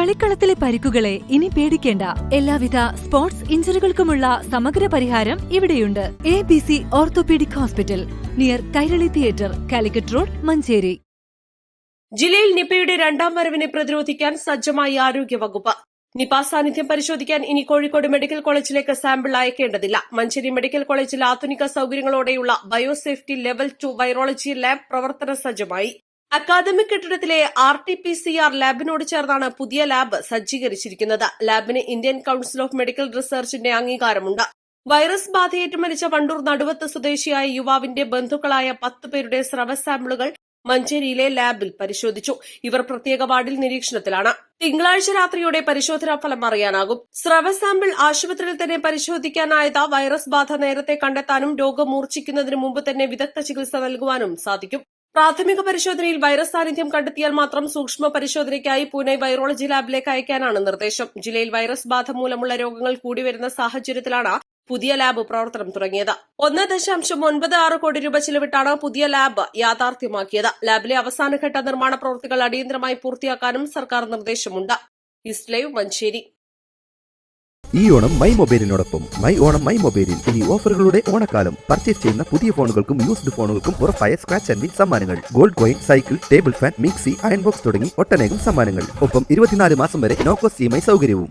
കളിക്കളത്തിലെ പരിക്കുകളെ ഇനി പേടിക്കേണ്ട. എല്ലാവിധ സ്പോർട്സ് ഇഞ്ചുറികൾക്കുമുള്ള സമഗ്ര പരിഹാരം ഇവിടെയുണ്ട്. ABC orthopaedic hospital, near Kairali theatre, Calicut road, Manjeri. ജില്ലയിൽ നിപയുടെ രണ്ടാം വരവിനെ പ്രതിരോധിക്കാൻ സജ്ജമായി ആരോഗ്യവകുപ്പ്. നിപ സാന്നിധ്യം പരിശോധിക്കാൻ ഇനി കോഴിക്കോട് മെഡിക്കൽ കോളേജിലേക്ക് സാമ്പിൾ അയക്കേണ്ടതില്ല. മഞ്ചേരി മെഡിക്കൽ കോളേജിൽ ആധുനിക സൌകര്യങ്ങളോടെയുള്ള ബയോസേഫ്റ്റി ലെവൽ 2 വൈറോളജി ലാബ് പ്രവർത്തന സജ്ജമായി. അക്കാദമിക് കെട്ടിടത്തിലെ RT-PCR ലാബിനോട് ചേർന്നാണ് പുതിയ ലാബ് സജ്ജീകരിച്ചിരിക്കുന്നത്. ലാബിന് ഇന്ത്യൻ കൌൺസിൽ ഓഫ് മെഡിക്കൽ റിസർച്ചിന്റെ അംഗീകാരമുണ്ട്. വൈറസ് ബാധയേറ്റ് മരിച്ച വണ്ടൂർ നടുവത്ത് സ്വദേശിയായ യുവാവിന്റെ ബന്ധുക്കളായ 10 പേരുടെ സ്രവ സാമ്പിളുകൾ മഞ്ചേരിയിലെ ലാബിൽ പരിശോധിച്ചു. ഇവർ പ്രത്യേക വാർഡിൽ നിരീക്ഷണത്തിലാണ്. തിങ്കളാഴ്ച രാത്രിയോടെ പരിശോധനാ ഫലം അറിയാനാകും. സ്രവ സാമ്പിൾ ആശുപത്രിയിൽ തന്നെ പരിശോധിക്കാനായത് വൈറസ് ബാധ നേരത്തെ കണ്ടെത്താനും രോഗം മൂർച്ഛിക്കുന്നതിന് മുമ്പ് തന്നെ വിദഗ്ധ ചികിത്സ നൽകുവാനും സാധിക്കും. പ്രാഥമിക പരിശോധനയിൽ വൈറസ് സാന്നിധ്യം കണ്ടെത്തിയാൽ മാത്രം സൂക്ഷ്മ പരിശോധനയ്ക്കായി പൂനെ വൈറോളജി ലാബിലേക്ക് അയക്കാനാണ് നിർദ്ദേശം. ജില്ലയിൽ വൈറസ് ബാധ മൂലമുള്ള രോഗങ്ങൾ കൂടിവരുന്ന സാഹചര്യത്തിലാണ് പുതിയ ലാബ് പ്രവർത്തനം തുടങ്ങിയത്. 1.96 കോടി രൂപ ചിലവിട്ടാണ് പുതിയ ലാബ് യാഥാർത്ഥ്യമാക്കിയത്. ലാബിലെ അവസാനഘട്ട നിർമ്മാണ പ്രവൃത്തികൾ അടിയന്തരമായി പൂർത്തിയാക്കാനും സർക്കാർ നിർദ്ദേശമുണ്ട്. East Live, Manjeri. ഈ ഓണം മൈ മൊബൈലിനോടൊപ്പം മൈ ഓണം മൈ മൊബൈലിൽ ഇനി ഓഫറുകളുടെ ഓണക്കാലം. പർച്ചേസ് ചെയ്യുന്ന പുതിയ ഫോണുകൾക്കും യൂസ്ഡ് ഫോണുകൾക്കും ഉറപ്പായ സ്ക്രാച്ച് ആൻഡ് വിൻ സമ്മാനങ്ങൾ, gold coin, cycle, table fan, mixie, iron box തുടങ്ങി ഒട്ടനേകം സമ്മാനങ്ങൾ. ഒപ്പം 24 മാസം വരെ നോ കോസ്റ്റ് EMI സൗകര്യവും.